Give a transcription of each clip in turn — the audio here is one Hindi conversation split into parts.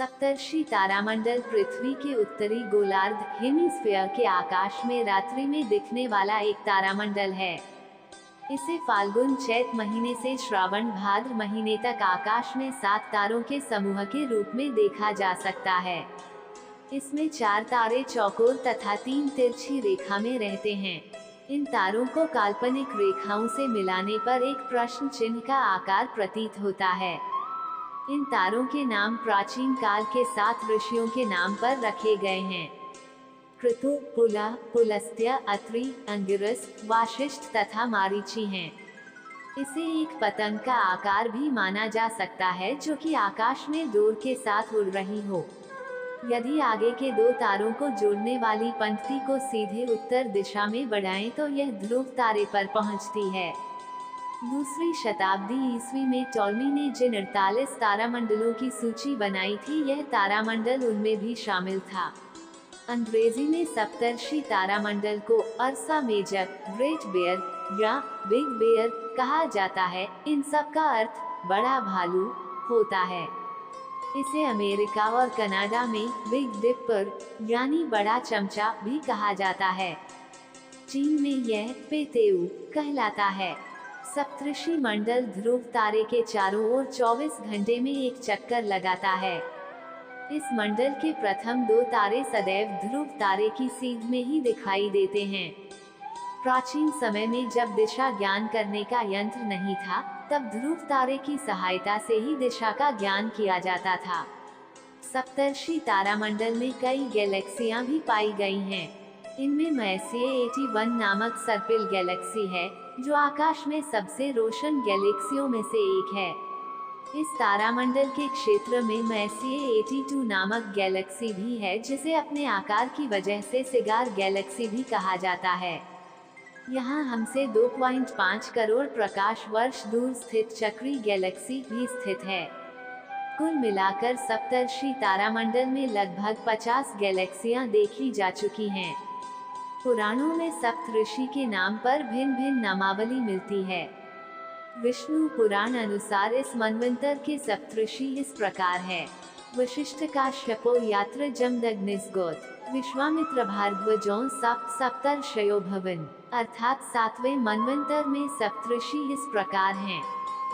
सप्तर्षि तारामंडल पृथ्वी के उत्तरी गोलार्ध हेमिस्फीयर के आकाश में रात्रि में दिखने वाला एक तारामंडल है। इसे फाल्गुन चैत महीने से श्रावण भाद्र महीने तक आकाश में 7 तारों के समूह के रूप में देखा जा सकता है। इसमें 4 तारे चौकोर तथा 3 तिरछी रेखा में रहते हैं। इन तारों को काल्पनिक रेखाओं से मिलाने पर एक प्रश्न चिन्ह का आकार प्रतीत होता है। इन तारों के नाम प्राचीन काल के 7 ऋषियों के नाम पर रखे गए हैं। क्रतु, पुला, पुलस्त्य, अत्रि, अंगिरस, वाशिष्ठ तथा मारीची हैं। इसे एक पतंग का आकार भी माना जा सकता है जो कि आकाश में डोर के साथ उड़ रही हो। यदि आगे के 2 तारों को जोड़ने वाली पंक्ति को सीधे उत्तर दिशा में बढ़ाएं तो यह ध्रुव तारे पर पहुंचती है। दूसरी शताब्दी ईस्वी में टॉलमी ने जिन 48 तारामंडलों की सूची बनाई थी, यह तारामंडल उनमें भी शामिल था। अंग्रेजी में सप्तर्षि तारामंडल को अर्सा मेजर, ग्रेट बेयर या बिग बेयर कहा जाता है। इन सब का अर्थ बड़ा भालू होता है। इसे अमेरिका और कनाडा में बिग डिपर यानी बड़ा चमचा भी कहा जाता है। चीन में यह पेतेऊ कहलाता है। सप्तर्षि मंडल ध्रुव तारे के चारों ओर 24 घंटे में एक चक्कर लगाता है। इस मंडल के प्रथम 2 तारे सदैव ध्रुव तारे की सीध में ही दिखाई देते हैं। प्राचीन समय में जब दिशा ज्ञान करने का यंत्र नहीं था, तब ध्रुव तारे की सहायता से ही दिशा का ज्ञान किया जाता था। सप्तर्षि तारामंडल में कई गैलेक्सियां भी पाई गई हैं। इनमें मैसिए 81 नामक सर्पिल गैलेक्सी है, जो आकाश में सबसे रोशन गैलेक्सियों में से एक है। इस तारामंडल के क्षेत्र में मैसिए 82 नामक गैलेक्सी भी है, जिसे अपने आकार की वजह से सिगार गैलेक्सी भी कहा जाता है। यहाँ हमसे 2.5 करोड़ प्रकाश वर्ष दूर स्थित चक्री गैलेक्सी भी स्थित है। कुल मिलाकर सप्तर्षि तारामंडल में लगभग 50 गैलेक्सियां देखी जा चुकी हैं। पुराणों में सप्तऋषि के नाम पर भिन्न भिन्न नामावली मिलती है। विष्णु पुराण अनुसार इस मनवंतर के सप्तऋषि इस प्रकार है। वशिष्ठ काश्यपो यात्र जमदग्निस्गोत, विश्वामित्र भारद्वाजों सप्तर्षयो भवन, अर्थात 7वें मनवंतर में सप्तऋषि इस प्रकार हैं: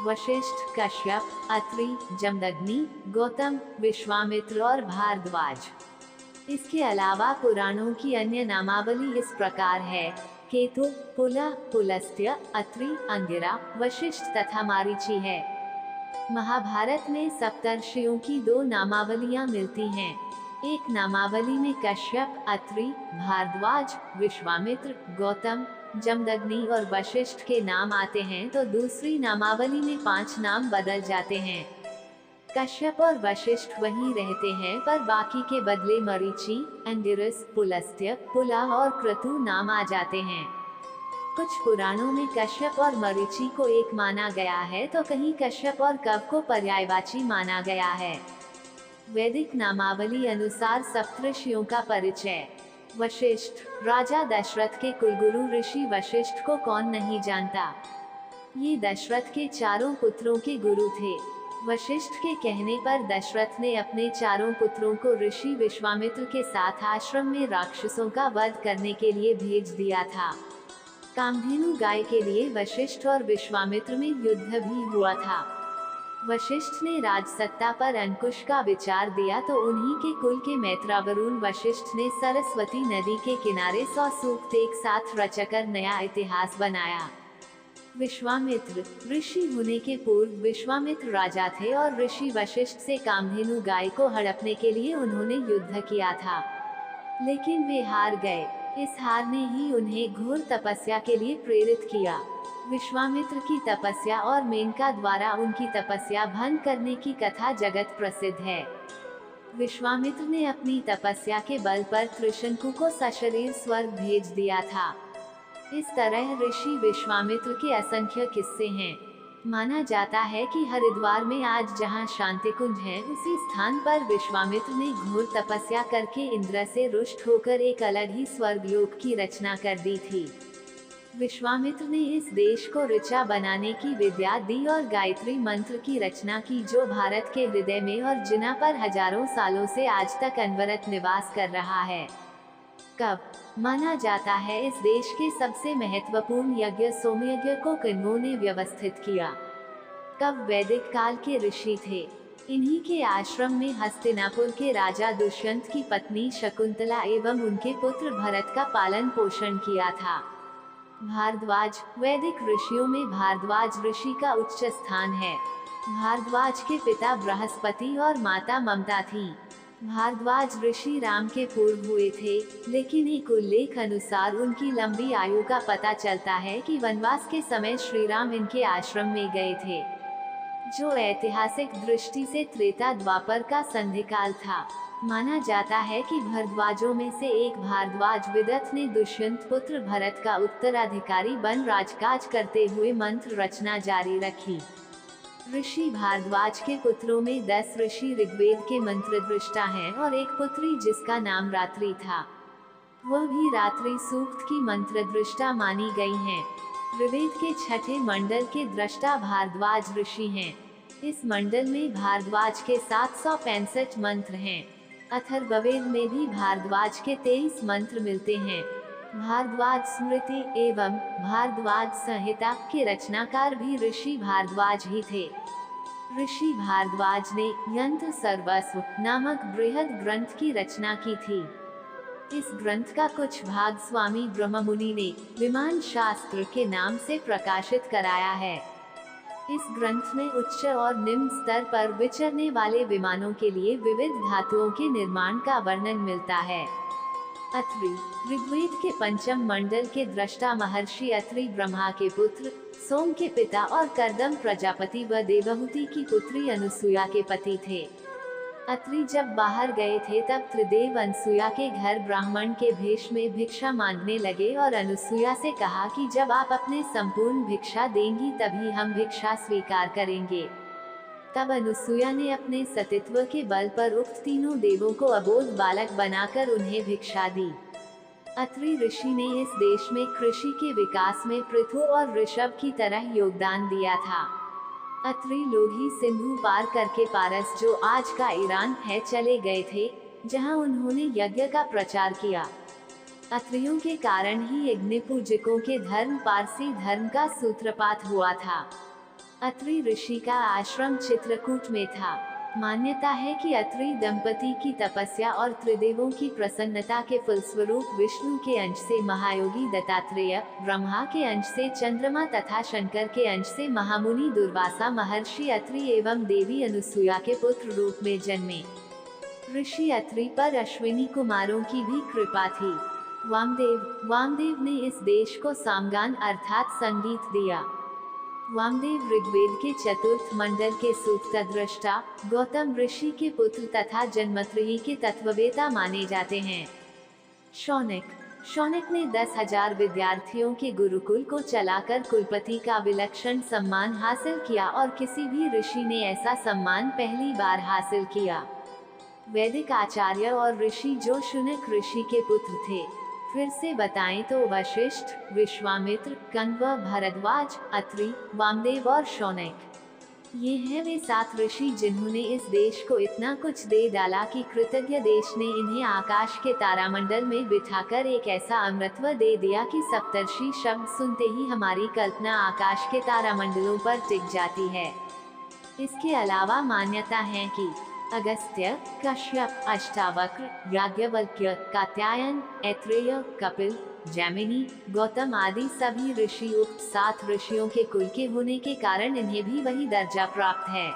वशिष्ठ, कश्यप, अत्रि, जमदग्नि, गौतम, विश्वामित्र और भारद्वाज। इसके अलावा पुराणों की अन्य नामावली इस प्रकार है: केतु, पुला, पुलस्त्य, अत्रि, अंगिरा, वशिष्ठ तथा मारीची है। महाभारत में सप्तर्षियों की 2 नामावलियां मिलती हैं। एक नामावली में कश्यप, अत्रि, भारद्वाज, विश्वामित्र, गौतम, जमदग्नि और वशिष्ठ के नाम आते हैं, तो दूसरी नामावली में 5 नाम बदल जाते हैं। कश्यप और वशिष्ठ वहीं रहते हैं, पर बाकी के बदले मरीचि, अंगिरस, पुलस्त्य, पुला और क्रतु नाम आ जाते हैं। कुछ पुराणों में कश्यप और मरीचि को एक माना गया है, तो कहीं कश्यप और कव को पर्यायवाची माना गया है। वैदिक नामावली अनुसार सप्तऋषियों का परिचय। वशिष्ठ, राजा दशरथ के कुलगुरु ऋषि वशिष्ठ को कौन नहीं जानता। ये दशरथ के 4 पुत्रों के गुरु थे। वशिष्ठ के कहने पर दशरथ ने अपने 4 पुत्रों को ऋषि विश्वामित्र के साथ आश्रम में राक्षसों का वध करने के लिए भेज दिया था। कामधेनु गाय के लिए वशिष्ठ और विश्वामित्र में युद्ध भी हुआ था। वशिष्ठ ने राजसत्ता पर अंकुश का विचार दिया, तो उन्हीं के कुल के मैत्रावरुण वशिष्ठ ने सरस्वती नदी के किनारे 100 सूक्त एक साथ रचकर नया इतिहास बनाया। विश्वामित्र ऋषि होने के पूर्व विश्वामित्र राजा थे और ऋषि वशिष्ठ से कामधेनु गाय को हड़पने के लिए उन्होंने युद्ध किया था, लेकिन वे हार गए। इस हार ने ही उन्हें घोर तपस्या के लिए प्रेरित किया। विश्वामित्र की तपस्या और मेनका द्वारा उनकी तपस्या भंग करने की कथा जगत प्रसिद्ध है। विश्वामित्र ने अपनी तपस्या के बल पर त्रिशंकु को सशरीर स्वर्ग भेज दिया था। इस तरह ऋषि विश्वामित्र के असंख्य किस्से हैं। माना जाता है कि हरिद्वार में आज जहां शांतिकुंज है, उसी स्थान पर विश्वामित्र ने घोर तपस्या करके इंद्र से रुष्ट होकर एक अलग ही स्वर्गलोक की रचना कर दी थी। विश्वामित्र ने इस देश को ऋचा बनाने की विद्या दी और गायत्री मंत्र की रचना की, जो भारत के हृदय में और जिना पर हजारों सालों से आज तक अनवरत निवास कर रहा है। कब माना जाता है इस देश के सबसे महत्वपूर्ण यज्ञ सोमयज्ञ को किन्होंने व्यवस्थित किया? कब वैदिक काल के ऋषि थे। इन्हीं के आश्रम में हस्तिनापुर के राजा दुष्यंत की पत्नी शकुंतला एवं उनके पुत्र भरत का पालन पोषण किया था। भारद्वाज, वैदिक ऋषियों में भारद्वाज ऋषि का उच्च स्थान है। भारद्वाज के पिता बृहस्पति और माता ममता थी। भारद्वाज ऋषि राम के पूर्व हुए थे, लेकिन एक उल्लेख अनुसार उनकी लंबी आयु का पता चलता है कि वनवास के समय श्री राम इनके आश्रम में गए थे, जो ऐतिहासिक दृष्टि से त्रेता द्वापर का संधिकाल था। माना जाता है कि भारद्वाजों में से एक भारद्वाज विदथ ने दुष्यंत पुत्र भरत का उत्तराधिकारी बन राजकाज करते हुए मंत्र रचना जारी रखी। ऋषि भारद्वाज के पुत्रों में 10 ऋषि ऋग्वेद के मंत्र दृष्टा हैं और एक पुत्री जिसका नाम रात्रि था, वह भी रात्रि सूक्त की मंत्र दृष्टा मानी गई हैं। ऋग्वेद के छठे मंडल के दृष्टा भारद्वाज ऋषि हैं। इस मंडल में भारद्वाज के 765 मंत्र हैं। अथर्ववेद में भी भारद्वाज के 23 मंत्र मिलते हैं। भारद्वाज स्मृति एवं भारद्वाज संहिता के रचनाकार भी ऋषि भारद्वाज ही थे। ऋषि भारद्वाज ने यंत्र सर्वस्व नामक बृहद ग्रंथ की रचना की थी। इस ग्रंथ का कुछ भाग स्वामी ब्रह्ममुनि ने विमान शास्त्र के नाम से प्रकाशित कराया है। इस ग्रंथ में उच्च और निम्न स्तर पर विचरने वाले विमानों के लिए विविध धातुओं के निर्माण का वर्णन मिलता है। अत्रि, ऋग्वेद के पंचम मंडल के दृष्टा महर्षि अत्रि ब्रह्मा के पुत्र, सोम के पिता और कर्दम प्रजापति व देवहूति की पुत्री अनुसुया के पति थे। अत्रि जब बाहर गए थे तब त्रिदेव अनुसुया के घर ब्राह्मण के भेष में भिक्षा मांगने लगे और अनुसुया से कहा कि जब आप अपने संपूर्ण भिक्षा देंगी तभी हम भिक्षा स्वीकार करेंगे। तब अनुसुया ने अपने सतीत्व के बल पर उक्त तीनों देवों को अबोध बालक बनाकर उन्हें भिक्षा दी। अत्रि ऋषि ने इस देश में कृषि के विकास में पृथु और ऋषभ की तरह योगदान दिया था। अत्रि लोधी सिंधु पार करके पारस, जो आज का ईरान है, चले गए थे, जहां उन्होंने यज्ञ का प्रचार किया। अत्रियों के कारण ही यज्ञ पूजकों के धर्म पारसी धर्म का सूत्रपात हुआ था। अत्रि ऋषि का आश्रम चित्रकूट में था। मान्यता है कि अत्रि दंपति की तपस्या और त्रिदेवों की प्रसन्नता के फलस्वरूप विष्णु के अंश से महायोगी दत्तात्रेय, ब्रह्मा के अंश से चंद्रमा तथा शंकर के अंश से महामुनि दुर्वासा महर्षि अत्रि एवं देवी अनुसुया के पुत्र रूप में जन्मे। ऋषि अत्रि पर अश्विनी कुमारों की भी कृपा थी। वामदेव ने इस देश को सामगान अर्थात संगीत दिया। वामदेव ऋग्वेद के चतुर्थ मंडल के सूक्त दृष्टा, गौतम ऋषि के पुत्र तथा जन्मत्रयी के तत्ववेता माने जाते हैं। शौनक ने 10,000 विद्यार्थियों के गुरुकुल को चलाकर कुलपति का विलक्षण सम्मान हासिल किया और किसी भी ऋषि ने ऐसा सम्मान पहली बार हासिल किया। वैदिक आचार्य और ऋषि जो शुनक ऋषि के पुत्र थे। फिर से बताएं तो वशिष्ठ, विश्वामित्र, कंग, भरद्वाज, अत्रि, वामदेव और शौनक, ये हैं वे 7 ऋषि जिन्होंने इस देश को इतना कुछ दे डाला कि कृतज्ञ देश ने इन्हें आकाश के तारामंडल में बिठाकर एक ऐसा अमृतत्व दे दिया कि सप्तर्षि शब्द सुनते ही हमारी कल्पना आकाश के तारामंडलों पर टिक जाती है। इसके अलावा मान्यता है कि अगस्त्य, कश्यप, अष्टावक्र, याज्ञवल्क्य, कात्यायन, ऐत्रेय, कपिल, जैमिनी, गौतम आदि सभी ऋषि उक्त 7 ऋषियों के कुल के होने के कारण इन्हें भी वही दर्जा प्राप्त है।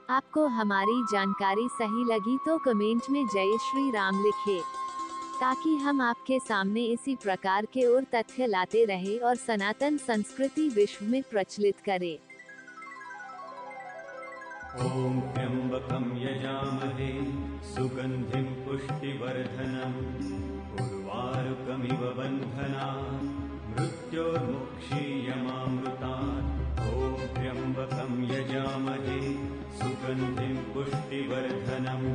आपको हमारी जानकारी सही लगी तो कमेंट में जय श्री राम लिखें, ताकि हम आपके सामने इसी प्रकार के और तथ्य लाते रहे और सनातन संस्कृति विश्व में प्रचलित करें। ॐ त्र्यम्बकं यजामहे सुगन्धिं पुष्टिवर्धनम् उर्वारुकमिव बन्धनात् मृत्योर्मुक्षीयमामृतात्। ॐ त्र्यम्बकं यजामहे सुगन्धिं पुष्टिवर्धनम्